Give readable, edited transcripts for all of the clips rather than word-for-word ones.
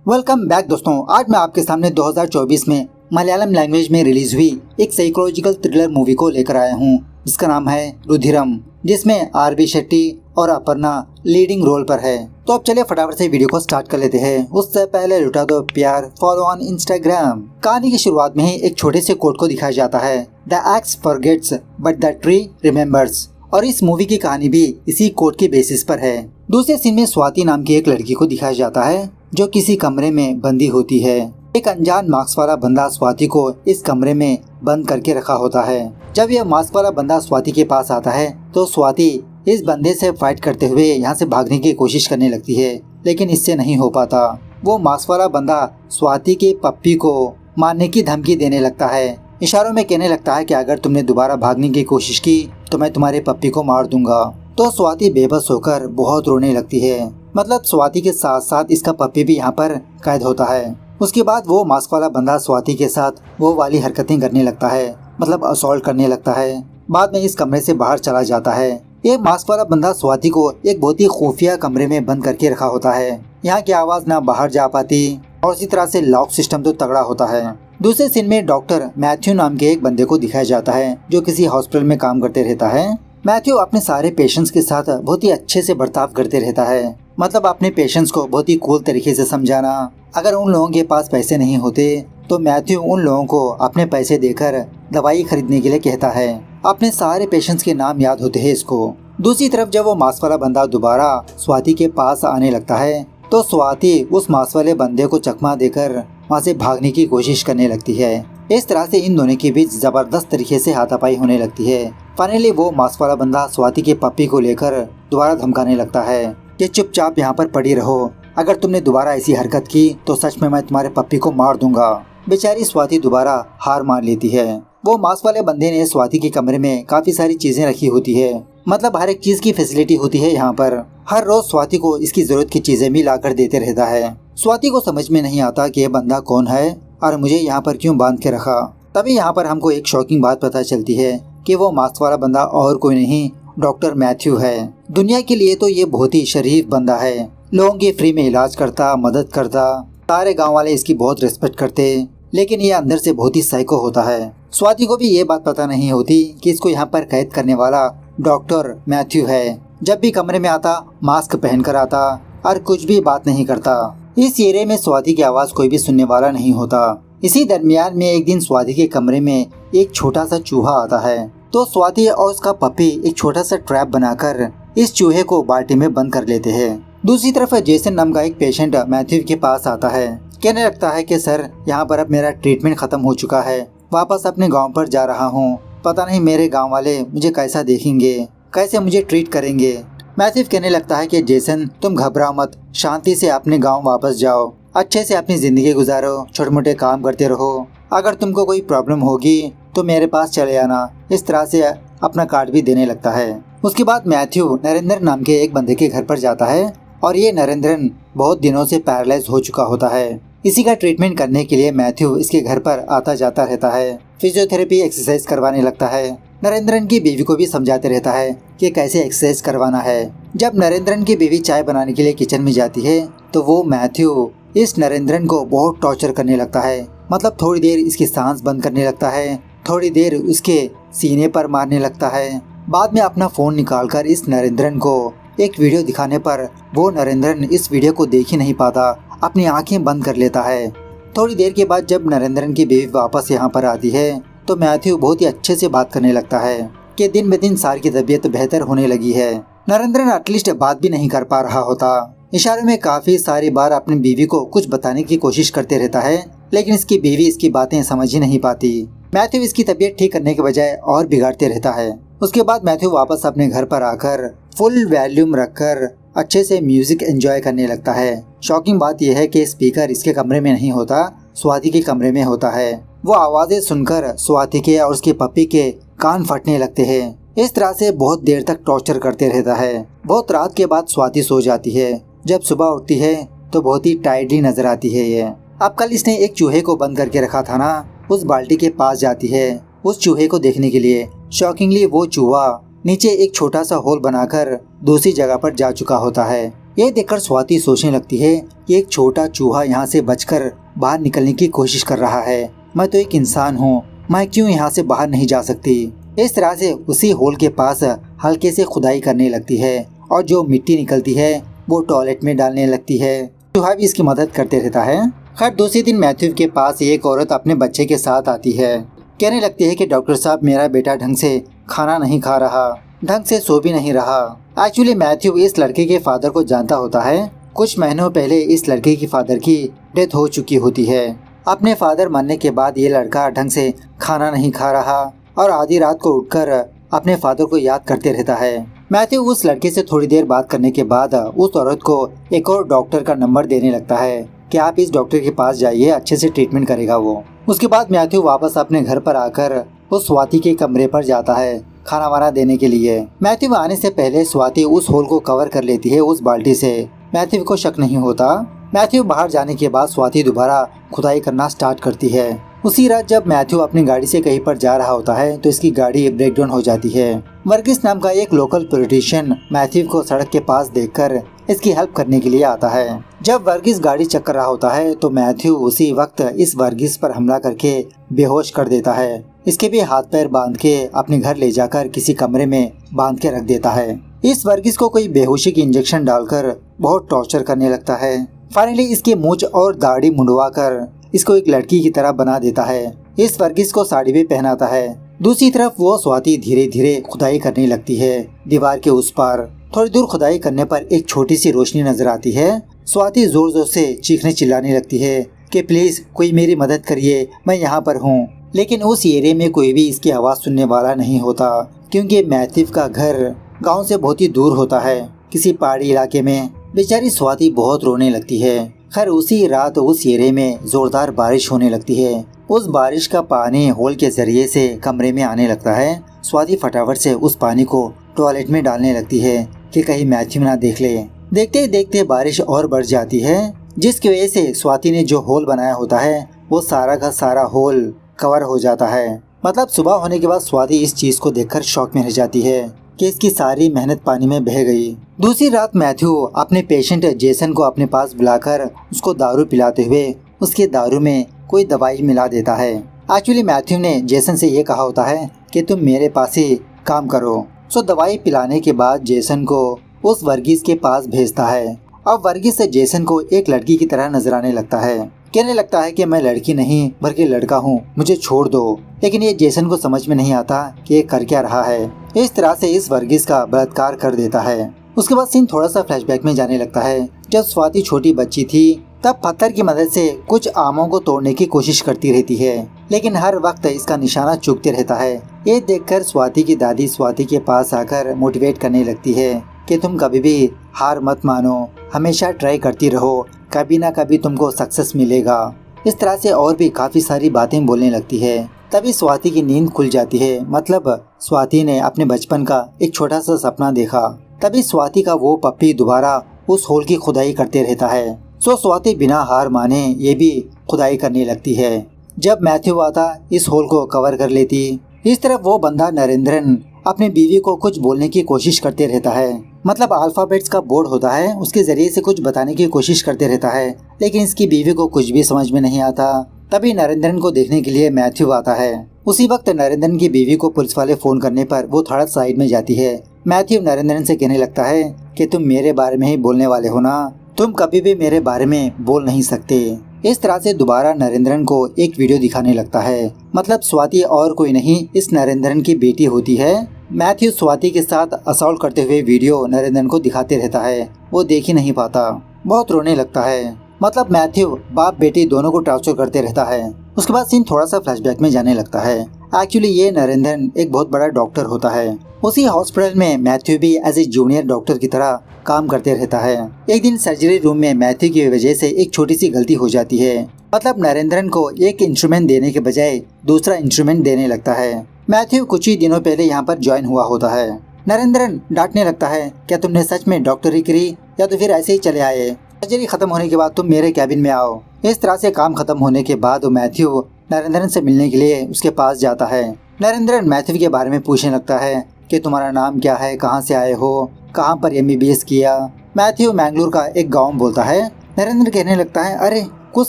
Welcome back दोस्तों। आज मैं आपके सामने 2024 में मलयालम लैंग्वेज में रिलीज हुई एक साइकोलॉजिकल थ्रिलर मूवी को लेकर आया हूँ, जिसका नाम है रुधिरम, जिसमें आर.बी. शेट्टी और अपर्णा लीडिंग रोल पर है। तो अब चलिए फटाफट से वीडियो को स्टार्ट कर लेते हैं। उससे पहले लुटा दो प्यार, फॉलो ऑन इंस्टाग्राम। कहानी की शुरुआत में ही एक छोटे से कोट को दिखाया जाता है, the x forgets but the tree remembers, और इस मूवी की कहानी भी इसी कोट के बेसिस पर है। दूसरे सीन में स्वाति नाम की एक लड़की को दिखाया जाता है जो किसी कमरे में बंदी होती है। एक अनजान मास्क वाला बंदा स्वाति को इस कमरे में बंद करके रखा होता है। जब यह मास्क वाला बंदा स्वाति के पास आता है तो स्वाति इस बंदे से फाइट करते हुए यहाँ से भागने की कोशिश करने लगती है, लेकिन इससे नहीं हो पाता। वो मास्क वाला बंदा स्वाति के पप्पी को मारने की धमकी देने लगता है, इशारों में कहने लगता है कि अगर तुमने दोबारा भागने की कोशिश की तो मैं तुम्हारे पप्पी को मार दूंगा। तो स्वाति बेबस होकर बहुत रोने लगती है। मतलब स्वाति के साथ साथ इसका पप्पी भी यहाँ पर कैद होता है। उसके बाद वो मास्क वाला बंदा स्वाति के साथ वो वाली हरकतें करने लगता है, मतलब असॉल्ट करने लगता है। बाद में इस कमरे से बाहर चला जाता है। ये मास्क वाला बंदा स्वाति को एक बहुत ही खुफिया कमरे में बंद करके रखा होता है। यहाँ की आवाज ना बाहर जा पाती और इसी तरह से लॉक सिस्टम तो तगड़ा होता है। दूसरे सीन में डॉक्टर मैथ्यू नाम के एक बंदे को दिखाया जाता है जो किसी हॉस्पिटल में काम करते रहता है। मैथ्यू अपने सारे पेशेंट्स के साथ बहुत ही अच्छे से बर्ताव करते रहता है, मतलब अपने पेशेंट्स को बहुत ही कूल तरीके से समझाना। अगर उन लोगों के पास पैसे नहीं होते तो मैथ्यू उन लोगों को अपने पैसे देकर दवाई खरीदने के लिए कहता है। अपने सारे पेशेंट्स के नाम याद होते हैं इसको। दूसरी तरफ जब वो मास्क वाला बंदा दोबारा स्वाति के पास आने लगता है तो स्वाति उस मास्क वाले बंदे को चकमा देकर वहाँ से भागने की कोशिश करने लगती है। इस तरह से इन दोनों के बीच जबरदस्त तरीके से हाथापाई होने लगती है। फाइनली वो मास्क वाला बंदा स्वाति के पप्पी को लेकर दोबारा धमकाने लगता है कि चुपचाप यहाँ पर पड़ी रहो, अगर तुमने दोबारा ऐसी हरकत की तो सच में मैं तुम्हारे पप्पी को मार दूंगा। बेचारी स्वाति दोबारा हार मान लेती है। वो मास्क वाले बंदे ने स्वाति के कमरे में काफी सारी चीजें रखी होती है, मतलब हर एक चीज की फैसिलिटी होती है यहाँ पर। हर रोज स्वाति को इसकी जरूरत की चीजें भी लाकर देते रहता है। स्वाति को समझ में नहीं आता कि यह बंदा कौन है और मुझे यहाँ पर क्यों बांध के रखा। तभी यहाँ पर हमको एक शॉकिंग बात पता चलती है कि वो मास्क वाला बंदा और कोई नहीं, डॉक्टर मैथ्यू है। दुनिया के लिए तो ये बहुत ही शरीफ बंदा है, लोगों की फ्री में इलाज करता, मदद करता, सारे गाँव वाले इसकी बहुत रिस्पेक्ट करते, लेकिन ये अंदर से बहुत ही साइको होता है। स्वाति को भी ये बात पता नहीं होती कि इसको यहाँ पर कैद करने वाला डॉक्टर मैथ्यू है। जब भी कमरे में आता मास्क पहनकर आता और कुछ भी बात नहीं करता। इस एरिया में स्वाति की आवाज कोई भी सुनने वाला नहीं होता। इसी दरमियान में एक दिन स्वाति के कमरे में एक छोटा सा चूहा आता है, तो स्वाति और उसका पप्पी एक छोटा सा ट्रैप बनाकर इस चूहे को बाल्टी में बंद कर लेते हैं। दूसरी तरफ जेसन नाम का एक पेशेंट मैथ्यू के पास आता है, कहने लगता है कि सर यहाँ पर अब मेरा ट्रीटमेंट खत्म हो चुका है, वापस अपने गाँव पर जा रहा हूँ, पता नहीं मेरे गाँव वाले मुझे कैसा देखेंगे, कैसे मुझे ट्रीट करेंगे। मैथ्यू कहने लगता है कि जेसन तुम घबराओ मत, शांति से अपने गांव वापस जाओ, अच्छे से अपनी जिंदगी गुजारो, छोटे मोटे काम करते रहो, अगर तुमको कोई प्रॉब्लम होगी तो मेरे पास चले आना। इस तरह से अपना कार्ड भी देने लगता है। उसके बाद मैथ्यू नरेंद्र नाम के एक बंदे के घर पर जाता है और ये नरेंद्रन बहुत दिनों से पैरालाइज हो चुका होता है। इसी का ट्रीटमेंट करने के लिए मैथ्यू इसके घर पर आता जाता रहता है, फिजियोथेरेपी एक्सरसाइज करवाने लगता है। नरेंद्रन की बीवी को भी समझाते रहता है कि कैसे एक्सरसाइज करवाना है। जब नरेंद्रन की बीवी चाय बनाने के लिए किचन में जाती है तो वो मैथ्यू इस नरेंद्रन को बहुत टॉर्चर करने लगता है, मतलब थोड़ी देर इसकी सांस बंद करने लगता है, थोड़ी देर उसके सीने पर मारने लगता है। बाद में अपना फोन निकालकर इस नरेंद्रन को एक वीडियो दिखाने पर वो नरेंद्रन इस वीडियो को देख ही नहीं पाता, अपनी आंखें बंद कर लेता है। थोड़ी देर के बाद जब नरेंद्रन की बीवी वापस यहाँ पर आती है तो मैथ्यू बहुत ही अच्छे से बात करने लगता है कि दिन ब दिन सार की तबीयत बेहतर होने लगी है। नरेंद्रन एटलीस्ट बात भी नहीं कर पा रहा होता, इशारे में काफी सारी बार अपनी बीवी को कुछ बताने की कोशिश करते रहता है, लेकिन इसकी बीवी इसकी बातें समझ ही नहीं पाती। मैथ्यू इसकी तबीयत ठीक करने के बजाय और बिगाड़ते रहता है। उसके बाद मैथ्यू वापस अपने घर पर आकर फुल वॉल्यूम रखकर अच्छे से म्यूजिक एंजॉय करने लगता है। शॉकिंग बात यह है कि स्पीकर इसके कमरे में नहीं होता, स्वाति के कमरे में होता है। वो आवाजें सुनकर स्वाति के और उसके पप्पी के कान फटने लगते हैं। इस तरह से बहुत देर तक टॉर्चर करते रहता है। बहुत रात के बाद स्वाति सो जाती है। जब सुबह उठती है तो बहुत ही टायर्डली नजर आती है ये। अब कल इसने एक चूहे को बंद करके रखा था ना, उस बाल्टी के पास जाती है उस चूहे को देखने के लिए। शॉकिंगली वो चूहा नीचे एक छोटा सा होल बनाकर दूसरी जगह पर जा चुका होता है। ये देखकर स्वाति सोचने लगती है कि एक छोटा चूहा यहाँ से बचकर बाहर निकलने की कोशिश कर रहा है। मैं तो एक इंसान हूँ, मैं क्यों यहाँ से बाहर नहीं जा सकती। इस तरह से उसी होल के पास हल्के से खुदाई करने लगती है और जो मिट्टी निकलती है वो टॉयलेट में डालने लगती है। चूहा भी इसकी मदद करते रहता है। खैर दूसरे दिन मैथ्यू के पास एक औरत अपने बच्चे के साथ आती है। कहने लगती है कि डॉक्टर साहब, मेरा बेटा ढंग से खाना नहीं खा रहा, ढंग से सो भी नहीं रहा। एक्चुअली मैथ्यू इस लड़के के फादर को जानता होता है। कुछ महीनों पहले इस लड़के की फादर की डेथ हो चुकी होती है। अपने फादर मरने के बाद ये लड़का ढंग से खाना नहीं खा रहा और आधी रात को उठकर अपने फादर को याद करते रहता है। मैथ्यू उस लड़के से थोड़ी देर बात करने के बाद उस औरत को एक और डॉक्टर का नंबर देने लगता है कि आप इस डॉक्टर के पास जाइए, अच्छे से ट्रीटमेंट करेगा वो। उसके बाद मैथ्यू वापस अपने घर पर आकर उस स्वाति के कमरे पर जाता है खाना वाना देने के लिए। मैथ्यू आने से पहले स्वाति उस होल को कवर कर लेती है उस बाल्टी से। मैथ्यू को शक नहीं होता। मैथ्यू बाहर जाने के बाद स्वाति दोबारा खुदाई करना स्टार्ट करती है। उसी रात जब मैथ्यू अपनी गाड़ी से कहीं पर जा रहा होता है तो इसकी गाड़ी ब्रेकडाउन हो जाती है। वर्गीस नाम का एक लोकल पॉलिटिशियन मैथ्यू को सड़क के पास देखकर इसकी हेल्प करने के लिए आता है। जब वर्गीस गाड़ी चेक कर रहा होता है तो मैथ्यू उसी वक्त इस वर्गीस पर हमला करके बेहोश कर देता है। इसके भी हाथ पैर बांध के अपने घर ले जाकर किसी कमरे में बांध के रख देता है। इस वर्गीस को कोई बेहोशी की इंजेक्शन डालकर बहुत टॉर्चर करने लगता है। फाइनली इसकी मूंछ और दाढ़ी मुंडवा कर इसको एक लड़की की तरह बना देता है। इस वर्गीस को साड़ी भी पहनाता है। दूसरी तरफ वो स्वाति धीरे धीरे खुदाई करने लगती है दीवार के उस पार। थोड़ी दूर खुदाई करने पर एक छोटी सी रोशनी नजर आती है। स्वाति जोर जोर से चीखने चिल्लाने लगती है कि प्लीज कोई मेरी मदद करिए, मैं यहाँ पर हूँ। लेकिन उस एरिया में कोई भी इसकी आवाज़ सुनने वाला नहीं होता, क्योंकि मैथ्यू का घर गांव से बहुत ही दूर होता है, किसी पहाड़ी इलाके में। बेचारी स्वाति बहुत रोने लगती है। खैर उसी रात उस एरिया में जोरदार बारिश होने लगती है। उस बारिश का पानी होल के जरिए से कमरे में आने लगता है। स्वाति फटाफट से उस पानी को टॉयलेट में डालने लगती है कि कहीं मैथ्यू ना देख ले। देखते देखते बारिश और बढ़ जाती है, जिसकी वजह से स्वाति ने जो होल बनाया होता है वो सारा का सारा होल कवर हो जाता है। मतलब सुबह होने के बाद स्वाति इस चीज को देखकर शॉक में रह जाती है कि इसकी सारी मेहनत पानी में बह गई। दूसरी रात मैथ्यू अपने पेशेंट जेसन को अपने पास बुलाकर उसको दारू पिलाते हुए उसके दारू में कोई दवाई मिला देता है। एक्चुअली मैथ्यू ने जेसन से ये कहा होता है कि तुम मेरे पास ही काम करो। सो दवाई पिलाने के बाद जेसन को उस वर्गीस के पास भेजता है। अब वर्गीस से जेसन को एक लड़की की तरह नजर आने लगता है। कहने लगता है कि मैं लड़की नहीं बल्कि लड़का हूँ, मुझे छोड़ दो। लेकिन ये जेसन को समझ में नहीं आता कि ये कर क्या रहा है। इस तरह से इस वर्गीस का बलात्कार कर देता है। उसके बाद सीन थोड़ा सा फ्लैशबैक में जाने लगता है। जब स्वाति छोटी बच्ची थी तब पत्थर की मदद से कुछ आमों को तोड़ने की कोशिश करती रहती है, लेकिन हर वक्त इसका निशाना चूकते रहता है। ये देखकर स्वाति की दादी स्वाति के पास आकर मोटिवेट करने लगती है कि तुम कभी भी हार मत मानो, हमेशा ट्राई करती रहो, कभी ना कभी तुमको सक्सेस मिलेगा। इस तरह से और भी काफी सारी बातें बोलने लगती है। तभी स्वाति की नींद खुल जाती है। मतलब स्वाति ने अपने बचपन का एक छोटा सा सपना देखा। तभी स्वाति का वो पप्पी दोबारा उस होल की खुदाई करते रहता है। सो स्वाति बिना हार माने ये भी खुदाई करने लगती है। जब मैथ्यू आता इस होल को कवर कर लेती। इस तरफ वो बंदा नरेंद्रन अपनी बीवी को कुछ बोलने की कोशिश करते रहता है। मतलब अल्फाबेट्स का बोर्ड होता है, उसके जरिए से कुछ बताने की कोशिश करते रहता है, लेकिन इसकी बीवी को कुछ भी समझ में नहीं आता। तभी नरेंद्रन को देखने के लिए मैथ्यू आता है। उसी वक्त नरेंद्रन की बीवी को पुलिस वाले फोन करने पर वो थोड़ा साइड में जाती है। मैथ्यू नरेंद्रन से कहने लगता है कि तुम मेरे बारे में ही बोलने वाले हो ना, तुम कभी भी मेरे बारे में बोल नहीं सकते। इस तरह से दोबारा नरेंद्रन को एक वीडियो दिखाने लगता है। मतलब स्वाति और कोई नहीं, इस नरेंद्रन की बेटी होती है। मैथ्यू स्वाति के साथ असॉल्ट करते हुए वीडियो नरेंद्रन को दिखाते रहता है। वो देख ही नहीं पाता, बहुत रोने लगता है। मतलब मैथ्यू बाप बेटी दोनों को टॉर्चर करते रहता है। उसके बाद सीन थोड़ा सा फ्लैशबैक में जाने लगता है। एक्चुअली ये नरेंद्रन एक बहुत बड़ा डॉक्टर होता है। उसी हॉस्पिटल में मैथ्यू भी एज ए जूनियर डॉक्टर की तरह काम करते रहता है। एक दिन सर्जरी रूम में मैथ्यू की वजह से एक छोटी सी गलती हो जाती है। मतलब नरेंद्रन को एक इंस्ट्रूमेंट देने के बजाय दूसरा इंस्ट्रूमेंट देने लगता है। मैथ्यू कुछ ही दिनों पहले यहाँ पर ज्वाइन हुआ होता है। नरेंद्रन डांटने लगता है, क्या तुमने सच में डॉक्टरी करी या तो फिर ऐसे ही चले आए? सर्जरी खत्म होने के बाद तुम मेरे कैबिन में आओ। इस तरह से काम खत्म होने के बाद मैथ्यू नरेंद्रन से मिलने के लिए उसके पास जाता है। नरेंद्रन मैथ्यू के बारे में पूछने लगता है कि तुम्हारा नाम क्या है, कहाँ से आए हो, कहाँ पर MBBS किया, मैथ्यू मैंगलोर का एक गाँव बोलता है। नरेंद्र कहने लगता है, अरे कुछ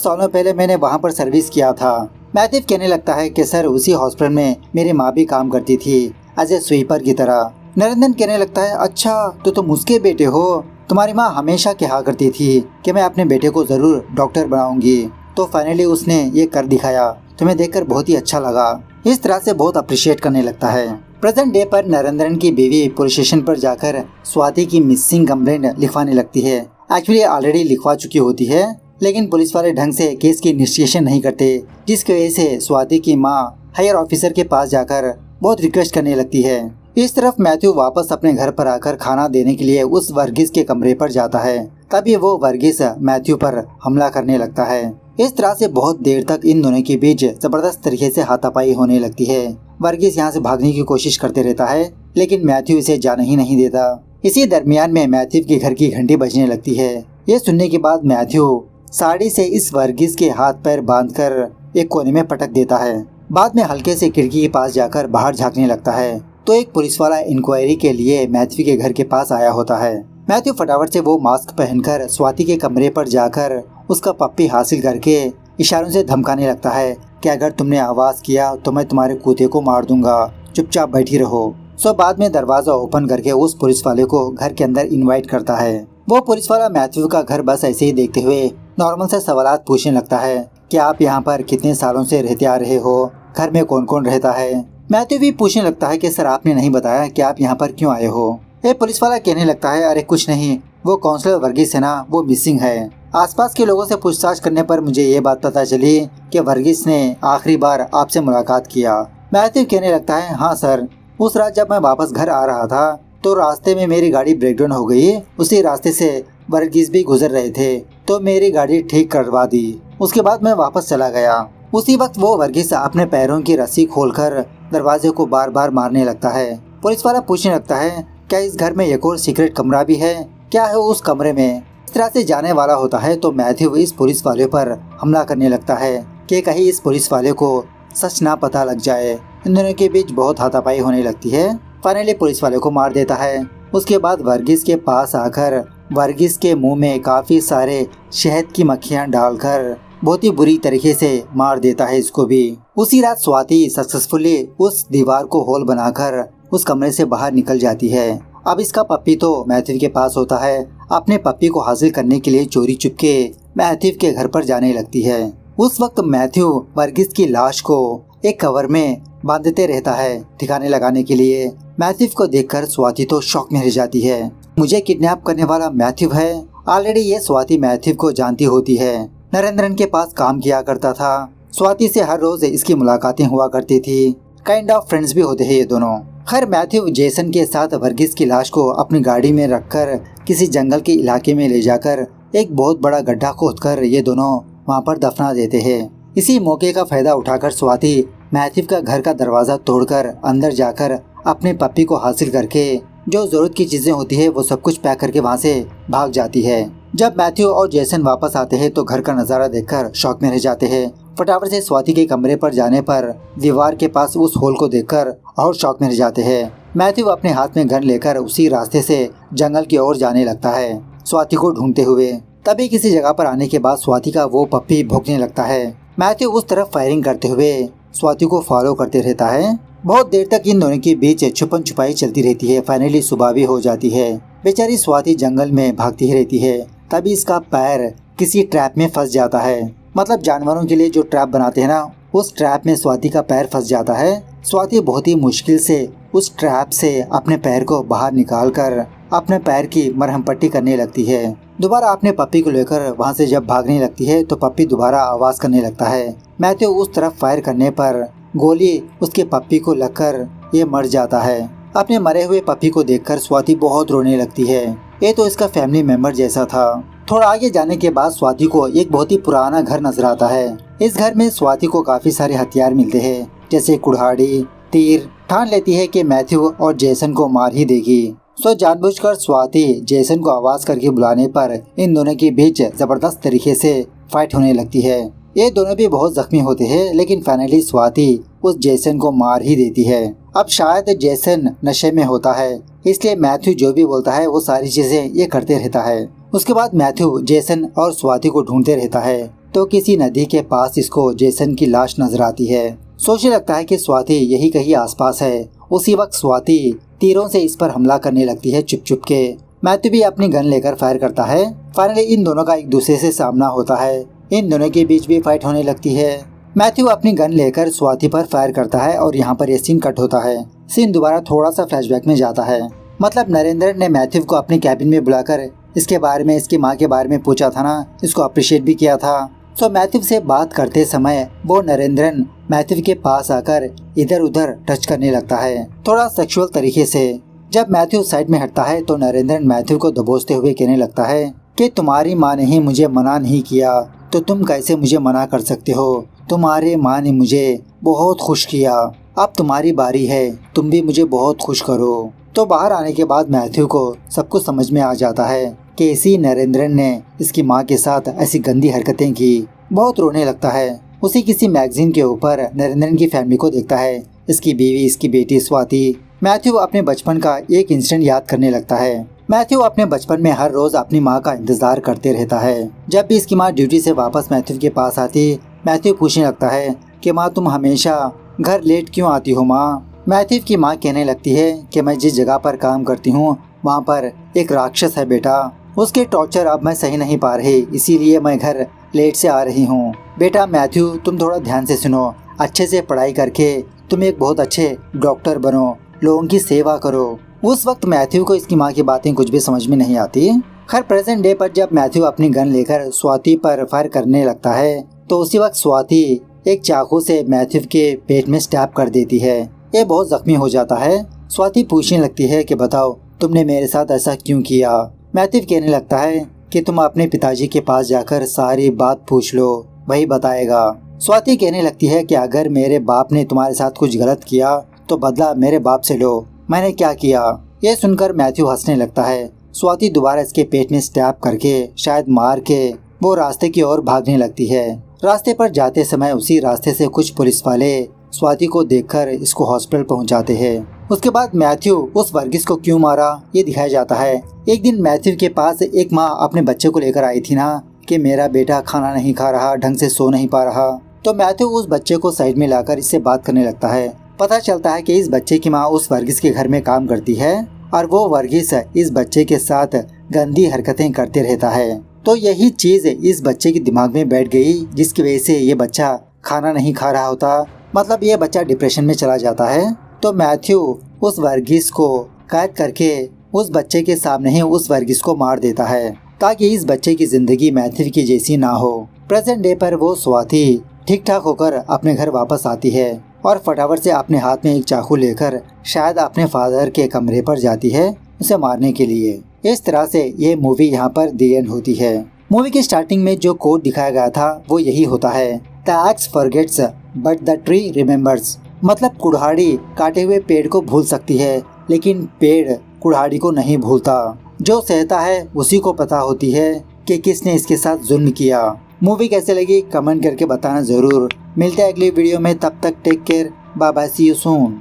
सालों पहले मैंने वहाँ पर सर्विस किया था। मैथ्यू कहने लगता है कि सर उसी हॉस्पिटल में मेरी माँ भी काम करती थी एज ए स्वीपर की तरह। नरेंद्र कहने लगता है, अच्छा तो तुम उसके बेटे हो। तुम्हारी माँ हमेशा कहा करती थी कि मैं अपने बेटे को जरूर डॉक्टर बनाऊंगी, तो फाइनली उसने ये कर दिखाया। तुम्हें देखकर बहुत ही अच्छा लगा। इस तरह से बहुत अप्रिशिएट करने लगता है। प्रेजेंट डे पर नरेंद्रन की बीवी पुलिस स्टेशन पर जाकर स्वाति की मिसिंग कंप्लेंट लिखवाने लगती है। एक्चुअली ऑलरेडी लिखवा चुकी होती है, लेकिन पुलिस वाले ढंग से केस की इनिशिएशन नहीं करते, जिसकी वजह से स्वाति की माँ हायर ऑफिसर के पास जाकर बहुत रिक्वेस्ट करने लगती है। इस तरफ मैथ्यू वापस अपने घर पर आकर खाना देने के लिए उस वर्गीस के कमरे पर जाता है। तभी वो वर्गीस मैथ्यू पर हमला करने लगता है। इस तरह से बहुत देर तक इन दोनों के बीच जबरदस्त तरीके से हाथापाई होने लगती है। वर्गीस यहाँ से भागने की कोशिश करते रहता है, लेकिन मैथ्यू इसे जाने ही नहीं देता। इसी दरमियान में मैथ्यू के घर की घंटी बजने लगती है। ये सुनने के बाद मैथ्यू साड़ी से इस वर्गीस के हाथ पैर बांधकर एक कोने में पटक देता है। बाद में हल्के से खिड़की के पास जाकर बाहर झांकने लगता है, तो एक पुलिस वाला इंक्वायरी के लिए मैथ्यू के घर के पास आया होता है। मैथ्यू फटाफट से वो मास्क पहनकर स्वाति के कमरे पर जाकर उसका पप्पी हासिल करके इशारों से धमकाने लगता है कि अगर तुमने आवाज किया तो मैं तुम्हारे कुत्ते को मार दूंगा, चुपचाप बैठी रहो। सो बाद में दरवाजा ओपन करके उस पुलिस वाले को घर के अंदर इनवाइट करता है। वो पुलिस वाला मैथ्यू का घर बस ऐसे ही देखते हुए नॉर्मल से सवालात पूछने लगता है कि आप यहाँ पर कितने सालों से रहते आ रहे हो, घर में कौन कौन रहता है। मैथ्यू भी पूछने लगता है कि सर आपने नहीं बताया कि आप यहाँ पर क्यों आए हो। ये पुलिस वाला कहने लगता है, अरे कुछ नहीं, वो काउंसलर वर्गीस है ना, वो मिसिंग है। आसपास के लोगों से पूछताछ करने पर मुझे ये बात पता चली कि वर्गीस ने आखिरी बार आपसे मुलाकात किया। मैथ्यू कहने लगता है, हाँ सर, उस रात जब मैं वापस घर आ रहा था तो रास्ते में मेरी गाड़ी ब्रेकडाउन हो गई। उसी रास्ते से वर्गीस भी गुजर रहे थे, तो मेरी गाड़ी ठीक करवा दी। उसके बाद मैं वापस चला गया। उसी वक्त वो वर्गीस अपने पैरों की रस्सी खोलकर दरवाजे को बार बार मारने लगता है। पुलिस वाला पूछने लगता है, क्या इस घर में एक और सीक्रेट कमरा भी है, क्या है उस कमरे में। इस तरह से जाने वाला होता है तो मैथ्यू इस पुलिस वाले पर हमला करने लगता है कि कहीं इस पुलिस वाले को सच ना पता लग जाए। इन दोनों के बीच बहुत हाथापाई होने लगती है। फाइनली पुलिस वाले को मार देता है। उसके बाद वर्गीस के पास आकर वर्गीस के मुंह में काफी सारे शहद की मक्खियां डालकर बहुत ही बुरी तरीके से मार देता है इसको भी। उसी रात स्वाति सक्सेसफुली उस दीवार को होल बनाकर उस कमरे से बाहर निकल जाती है। अब इसका पप्पी तो मैथ्यू के पास होता है। अपने पप्पी को हासिल करने के लिए चोरी चुपके मैथ्यू के घर पर जाने लगती है। उस वक्त मैथ्यू वर्गीस की लाश को एक कवर में बांधते रहता है ठिकाने लगाने के लिए। मैथ्यू को देखकर स्वाति तो शॉक में रह जाती है। मुझे किडनैप करने वाला मैथ्यू है। ऑलरेडी ये स्वाति मैथ्यू को जानती होती है। नरेंद्रन के पास काम किया करता था। स्वाति से हर रोज इसकी मुलाकातें हुआ करती थी। काइंड ऑफ फ्रेंड्स भी होते हैं ये दोनों। खैर मैथ्यू जेसन के साथ वर्गीस की लाश को अपनी गाड़ी में रखकर किसी जंगल के इलाके में ले जाकर एक बहुत बड़ा गड्ढा खोदकर ये दोनों वहाँ पर दफना देते हैं। इसी मौके का फायदा उठाकर स्वाति मैथ्यू का घर का दरवाजा तोड़कर अंदर जाकर अपने पप्पी को हासिल करके जो जरूरत की चीजें होती है वो सब कुछ पैक करके वहाँ से भाग जाती है। जब मैथ्यू और जेसन वापस आते हैं तो घर का नज़ारा देखकर शॉक में रह जाते हैं। फटाफट से स्वाति के कमरे पर जाने पर दीवार के पास उस होल को देखकर और शॉक में रह जाते हैं। मैथ्यू अपने हाथ में गन लेकर उसी रास्ते से जंगल की ओर जाने लगता है स्वाति को ढूंढते हुए। तभी किसी जगह पर आने के बाद स्वाति का वो पप्पी भौंकने लगता है। मैथ्यू उस तरफ फायरिंग करते हुए स्वाति को फॉलो करते रहता है। बहुत देर तक इन दोनों के बीच छुपन छुपाई चलती रहती है। फाइनली सुबह भी हो जाती है। बेचारी स्वाति जंगल में भागती ही रहती है। तभी इसका पैर किसी ट्रैप में फंस जाता है। मतलब जानवरों के लिए जो ट्रैप बनाते हैं ना, उस ट्रैप में स्वाति का पैर फंस जाता है। स्वाति बहुत ही मुश्किल से उस ट्रैप से अपने पैर को बाहर निकालकर अपने पैर की मरहम पट्टी करने लगती है। दोबारा अपने पप्पी को लेकर वहाँ से जब भागने लगती है तो पप्पी दोबारा आवाज करने लगता है। मैथ्यू उस तरफ फायर करने पर गोली उसके पप्पी को लगकर ये मर जाता है। अपने मरे हुए पप्पी को देखकर स्वाति बहुत रोने लगती है। ये तो इसका फैमिली मेंबर जैसा था। थोड़ा आगे जाने के बाद स्वाति को एक बहुत ही पुराना घर नजर आता है। इस घर में स्वाति को काफी सारे हथियार मिलते हैं, जैसे कुल्हाड़ी, तीर। ठान लेती है कि मैथ्यू और जेसन को मार ही देगी। सो जानबूझकर स्वाति जेसन को आवाज करके बुलाने पर इन दोनों के बीच जबरदस्त तरीके से फाइट होने लगती है। ये दोनों भी बहुत जख्मी होते हैं, लेकिन फाइनली स्वाति उस जेसन को मार ही देती है। अब शायद जेसन नशे में होता है, इसलिए मैथ्यू जो भी बोलता है वो सारी चीजें ये करते रहता है। उसके बाद मैथ्यू जेसन और स्वाति को ढूंढते रहता है तो किसी नदी के पास इसको जेसन की लाश नजर आती है। सोचने लगता है कि स्वाति यही कहीं आसपास है। उसी वक्त स्वाति तीरों से इस पर हमला करने लगती है चुप चुप के। मैथ्यू भी अपनी गन लेकर फायर करता है। फाइनली इन दोनों का एक दूसरे से सामना होता है। इन दोनों के बीच भी फाइट होने लगती है। मैथ्यू अपनी गन लेकर स्वाति पर फायर करता है और यहाँ पर ये सीन कट होता है। सीन दोबारा थोड़ा सा फ्लैशबैक में जाता है। मतलब नरेंद्र ने मैथ्यू को अपने कैबिन में बुलाकर इसके बारे में, इसकी माँ के बारे में पूछा था ना, इसको अप्रिशिएट भी किया था। सो मैथ्यू से बात करते समय वो नरेंद्रन मैथ्यू के पास आकर इधर उधर टच करने लगता है, थोड़ा सेक्सुअल तरीके से। जब मैथ्यू साइड में हटता है तो नरेंद्रन मैथ्यू को दबोचते हुए कहने लगता है कि तुम्हारी माँ ने ही मुझे मना नहीं किया तो तुम कैसे मुझे मना कर सकते हो। तुम्हारे माँ ने मुझे बहुत खुश किया, अब तुम्हारी बारी है, तुम भी मुझे बहुत खुश करो। तो बाहर आने के बाद मैथ्यू को सब कुछ समझ में आ जाता है कि इसी नरेंद्रन ने इसकी माँ के साथ ऐसी गंदी हरकतें की। बहुत रोने लगता है। उसी किसी मैगजीन के ऊपर नरेंद्रन की फैमिली को देखता है, इसकी बीवी, इसकी बेटी स्वाति। मैथ्यू अपने बचपन का एक इंसिडेंट याद करने लगता है। मैथ्यू अपने बचपन में हर रोज अपनी माँ का इंतजार करते रहता है। जब भी इसकी माँ ड्यूटी से वापस मैथ्यू के पास आती, मैथ्यू पूछने लगता है कि माँ तुम हमेशा घर लेट क्यों आती हो माँ। मैथ्यू की माँ कहने लगती है कि मैं जिस जगह पर काम करती हूँ वहाँ पर एक राक्षस है बेटा, उसके टॉर्चर अब मैं सही नहीं पा रही, इसीलिए मैं घर लेट से आ रही हूँ। बेटा मैथ्यू तुम थोड़ा ध्यान से सुनो, अच्छे से पढ़ाई करके तुम एक बहुत अच्छे डॉक्टर बनो, लोगों की सेवा करो। उस वक्त मैथ्यू को इसकी माँ की बातें कुछ भी समझ में नहीं आती। खैर प्रेजेंट डे पर जब मैथ्यू अपनी गन लेकर स्वाति पर फायर करने लगता है तो उसी वक्त स्वाति एक चाकू से मैथ्यू के पेट में स्टैब कर देती है। ये बहुत जख्मी हो जाता है। स्वाति पूछने लगती है कि बताओ तुमने मेरे साथ ऐसा क्यों किया। मैथ्यू कहने लगता है कि तुम अपने पिताजी के पास जाकर सारी बात पूछ लो, वही बताएगा। स्वाति कहने लगती है कि अगर मेरे बाप ने तुम्हारे साथ कुछ गलत किया तो बदला मेरे बाप से लो, मैंने क्या किया। ये सुनकर मैथ्यू हंसने लगता है। स्वाति दोबारा इसके पेट में स्टैब करके शायद मार के वो रास्ते की ओर भागने लगती है। रास्ते पर जाते समय उसी रास्ते से कुछ पुलिस वाले स्वाति को देखकर इसको हॉस्पिटल पहुंचाते हैं। उसके बाद मैथ्यू उस वर्गीस को क्यों मारा ये दिखाया जाता है। एक दिन मैथ्यू के पास एक माँ अपने बच्चे को लेकर आई थी ना कि मेरा बेटा खाना नहीं खा रहा, ढंग से सो नहीं पा रहा। तो मैथ्यू उस बच्चे को साइड में लाकर इससे बात करने लगता है। पता चलता है कि इस बच्चे की माँ उस वर्गीस के घर में काम करती है और वो वर्गीस इस बच्चे के साथ गंदी हरकतें करते रहता है। तो यही चीज इस बच्चे के दिमाग में बैठ गई जिसकी वजह से ये बच्चा खाना नहीं खा रहा होता, मतलब ये बच्चा डिप्रेशन में चला जाता है। तो मैथ्यू उस वर्गीस को कैद करके उस बच्चे के सामने ही उस वर्गीस को मार देता है ताकि इस बच्चे की जिंदगी मैथ्यू की जैसी ना हो। प्रेजेंट डे पर वो स्वाति ठीक ठाक होकर अपने घर वापस आती है और फटाफट से अपने हाथ में एक चाकू लेकर शायद अपने फादर के कमरे पर जाती है उसे मारने के लिए। इस तरह से ये मूवी यहाँ पर दी एंड होती है। मूवी की स्टार्टिंग में जो कोट दिखाया गया था वो यही होता है, the x forgets but the tree remembers. मतलब कुल्हाड़ी काटे हुए पेड़ को भूल सकती है लेकिन पेड़ कुल्हाड़ी को नहीं भूलता। जो सहता है उसी को पता होती है कि किसने इसके साथ जुल्म किया। मूवी कैसे लगी कमेंट करके बताना जरूर। मिलते हैं अगली वीडियो में, तब तक take care, bye bye, see you soon.